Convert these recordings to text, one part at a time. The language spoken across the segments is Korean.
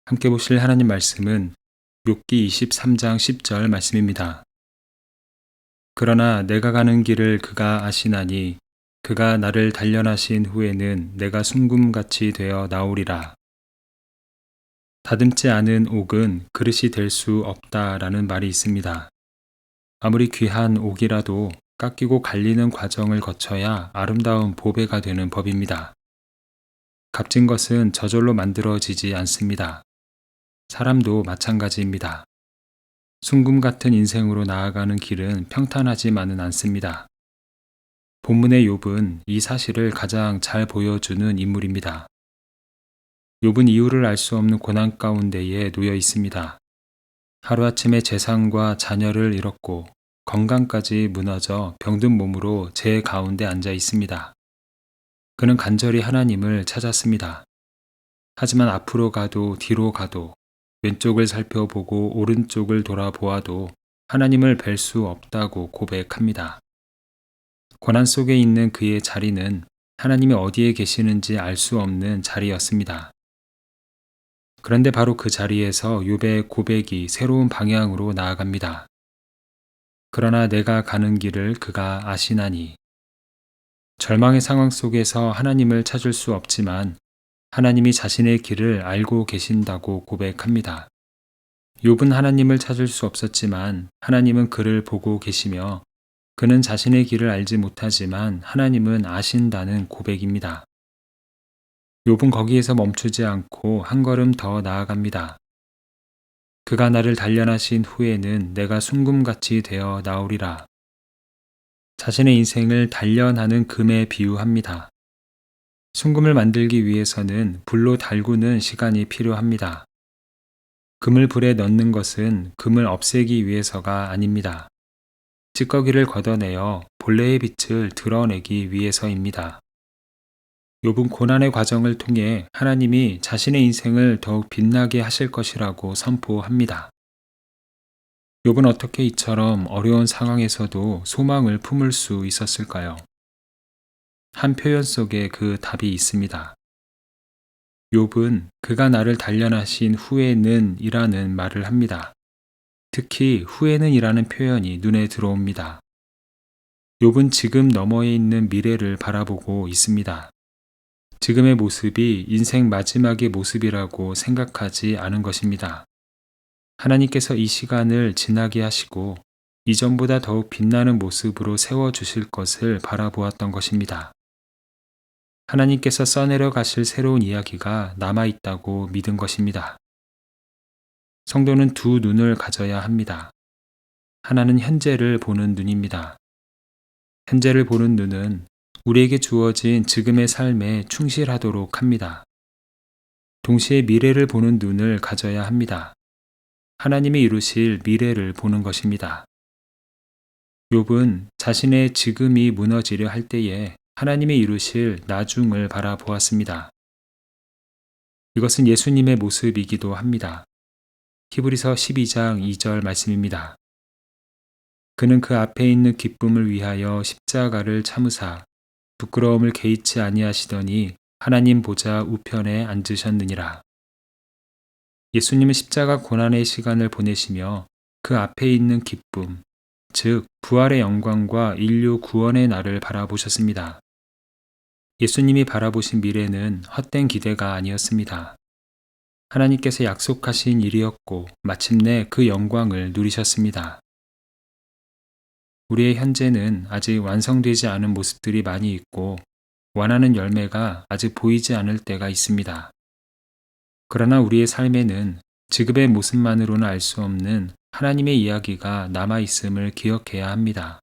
함께 보실 하나님 말씀은 욥기 23장 10절 말씀입니다. 그러나 내가 가는 길을 그가 아시나니 그가 나를 단련하신 후에는 내가 순금같이 되어 나오리라. 다듬지 않은 옥은 그릇이 될 수 없다라는 말이 있습니다. 아무리 귀한 옥이라도 깎이고 갈리는 과정을 거쳐야 아름다운 보배가 되는 법입니다. 값진 것은 저절로 만들어지지 않습니다. 사람도 마찬가지입니다. 순금 같은 인생으로 나아가는 길은 평탄하지만은 않습니다. 본문의 욥은 이 사실을 가장 잘 보여주는 인물입니다. 욥은 이유를 알 수 없는 고난 가운데에 놓여 있습니다. 하루아침에 재산과 자녀를 잃었고 건강까지 무너져 병든 몸으로 제 가운데 앉아 있습니다. 그는 간절히 하나님을 찾았습니다. 하지만 앞으로 가도 뒤로 가도 왼쪽을 살펴보고 오른쪽을 돌아보아도 하나님을 뵐 수 없다고 고백합니다. 고난 속에 있는 그의 자리는 하나님이 어디에 계시는지 알 수 없는 자리였습니다. 그런데 바로 그 자리에서 욥의 고백이 새로운 방향으로 나아갑니다. 그러나 내가 가는 길을 그가 아시나니. 절망의 상황 속에서 하나님을 찾을 수 없지만 하나님이 자신의 길을 알고 계신다고 고백합니다. 욥은 하나님을 찾을 수 없었지만 하나님은 그를 보고 계시며 그는 자신의 길을 알지 못하지만 하나님은 아신다는 고백입니다. 욥은 거기에서 멈추지 않고 한 걸음 더 나아갑니다. 그가 나를 단련하신 후에는 내가 순금같이 되어 나오리라. 자신의 인생을 단련하는 금에 비유합니다. 순금을 만들기 위해서는 불로 달구는 시간이 필요합니다. 금을 불에 넣는 것은 금을 없애기 위해서가 아닙니다. 찌꺼기를 걷어내어 본래의 빛을 드러내기 위해서입니다. 욥은 고난의 과정을 통해 하나님이 자신의 인생을 더욱 빛나게 하실 것이라고 선포합니다. 욥은 어떻게 이처럼 어려운 상황에서도 소망을 품을 수 있었을까요? 한 표현 속에 그 답이 있습니다. 욥은 그가 나를 단련하신 후에는 이라는 말을 합니다. 특히 후에는 이라는 표현이 눈에 들어옵니다. 욥은 지금 너머에 있는 미래를 바라보고 있습니다. 지금의 모습이 인생 마지막의 모습이라고 생각하지 않은 것입니다. 하나님께서 이 시간을 지나게 하시고 이전보다 더욱 빛나는 모습으로 세워주실 것을 바라보았던 것입니다. 하나님께서 써내려 가실 새로운 이야기가 남아있다고 믿은 것입니다. 성도는 두 눈을 가져야 합니다. 하나는 현재를 보는 눈입니다. 현재를 보는 눈은 우리에게 주어진 지금의 삶에 충실하도록 합니다. 동시에 미래를 보는 눈을 가져야 합니다. 하나님이 이루실 미래를 보는 것입니다. 욥은 자신의 지금이 무너지려 할 때에 하나님이 이루실 나중을 바라보았습니다. 이것은 예수님의 모습이기도 합니다. 히브리서 12장 2절 말씀입니다. 그는 그 앞에 있는 기쁨을 위하여 십자가를 참으사 부끄러움을 개의치 아니하시더니 하나님 보좌 우편에 앉으셨느니라. 예수님은 십자가 고난의 시간을 보내시며 그 앞에 있는 기쁨, 즉 부활의 영광과 인류 구원의 날을 바라보셨습니다. 예수님이 바라보신 미래는 헛된 기대가 아니었습니다. 하나님께서 약속하신 일이었고 마침내 그 영광을 누리셨습니다. 우리의 현재는 아직 완성되지 않은 모습들이 많이 있고 원하는 열매가 아직 보이지 않을 때가 있습니다. 그러나 우리의 삶에는 지금의 모습만으로는 알 수 없는 하나님의 이야기가 남아있음을 기억해야 합니다.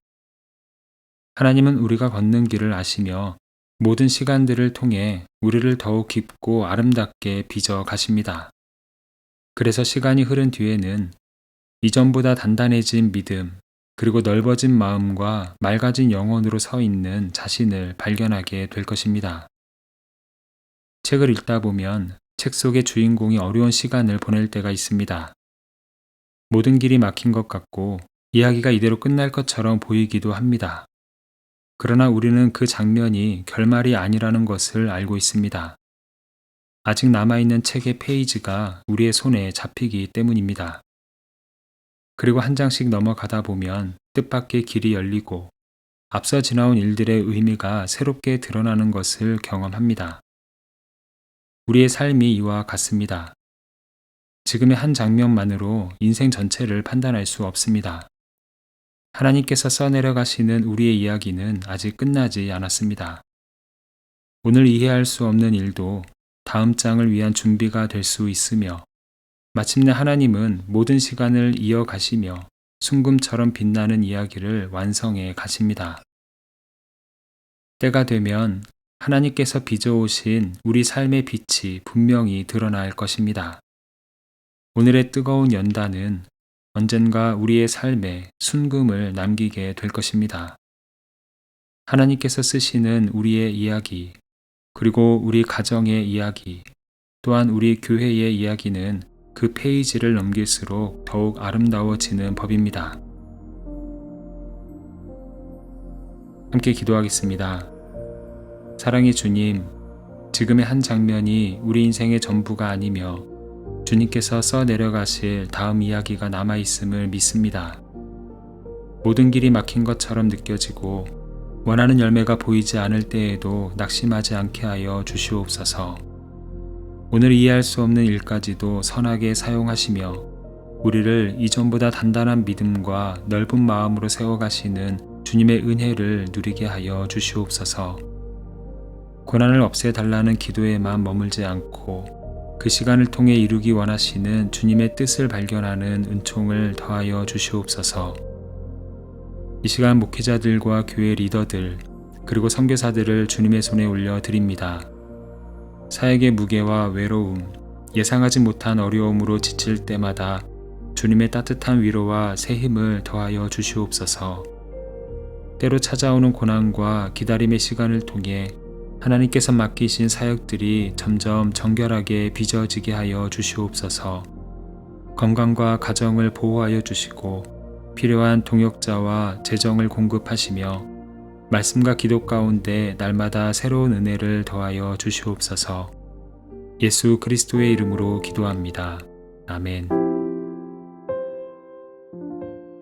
하나님은 우리가 걷는 길을 아시며 모든 시간들을 통해 우리를 더욱 깊고 아름답게 빚어 가십니다. 그래서 시간이 흐른 뒤에는 이전보다 단단해진 믿음, 그리고 넓어진 마음과 맑아진 영혼으로 서 있는 자신을 발견하게 될 것입니다. 책을 읽다 보면 책 속의 주인공이 어려운 시간을 보낼 때가 있습니다. 모든 길이 막힌 것 같고 이야기가 이대로 끝날 것처럼 보이기도 합니다. 그러나 우리는 그 장면이 결말이 아니라는 것을 알고 있습니다. 아직 남아있는 책의 페이지가 우리의 손에 잡히기 때문입니다. 그리고 한 장씩 넘어가다 보면 뜻밖의 길이 열리고 앞서 지나온 일들의 의미가 새롭게 드러나는 것을 경험합니다. 우리의 삶이 이와 같습니다. 지금의 한 장면만으로 인생 전체를 판단할 수 없습니다. 하나님께서 써내려가시는 우리의 이야기는 아직 끝나지 않았습니다. 오늘 이해할 수 없는 일도 다음 장을 위한 준비가 될 수 있으며 마침내 하나님은 모든 시간을 이어가시며 순금처럼 빛나는 이야기를 완성해 가십니다. 때가 되면 하나님께서 빚어오신 우리 삶의 빛이 분명히 드러날 것입니다. 오늘의 뜨거운 연단은 언젠가 우리의 삶에 순금을 남기게 될 것입니다. 하나님께서 쓰시는 우리의 이야기, 그리고 우리 가정의 이야기, 또한 우리 교회의 이야기는 그 페이지를 넘길수록 더욱 아름다워지는 법입니다. 함께 기도하겠습니다. 사랑의 주님, 지금의 한 장면이 우리 인생의 전부가 아니며 주님께서 써내려가실 다음 이야기가 남아있음을 믿습니다. 모든 길이 막힌 것처럼 느껴지고 원하는 열매가 보이지 않을 때에도 낙심하지 않게 하여 주시옵소서. 오늘 이해할 수 없는 일까지도 선하게 사용하시며 우리를 이전보다 단단한 믿음과 넓은 마음으로 세워가시는 주님의 은혜를 누리게 하여 주시옵소서. 고난을 없애달라는 기도에만 머물지 않고 그 시간을 통해 이루기 원하시는 주님의 뜻을 발견하는 은총을 더하여 주시옵소서. 이 시간 목회자들과 교회 리더들 그리고 선교사들을 주님의 손에 올려드립니다. 사역의 무게와 외로움, 예상하지 못한 어려움으로 지칠 때마다 주님의 따뜻한 위로와 새 힘을 더하여 주시옵소서. 때로 찾아오는 고난과 기다림의 시간을 통해 하나님께서 맡기신 사역들이 점점 정결하게 빚어지게 하여 주시옵소서. 건강과 가정을 보호하여 주시고 필요한 동역자와 재정을 공급하시며 말씀과 기도 가운데 날마다 새로운 은혜를 더하여 주시옵소서. 예수 그리스도의 이름으로 기도합니다. 아멘.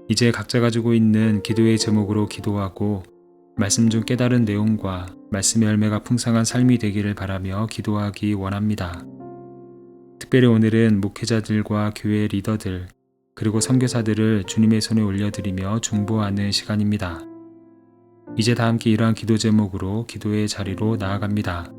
이제 각자 가지고 있는 기도의 제목으로 기도하고 말씀 중 깨달은 내용과 말씀의 열매가 풍성한 삶이 되기를 바라며 기도하기 원합니다. 특별히 오늘은 목회자들과 교회 리더들 그리고 선교사들을 주님의 손에 올려드리며 중보하는 시간입니다. 이제 다 함께 이러한 기도 제목으로 기도의 자리로 나아갑니다.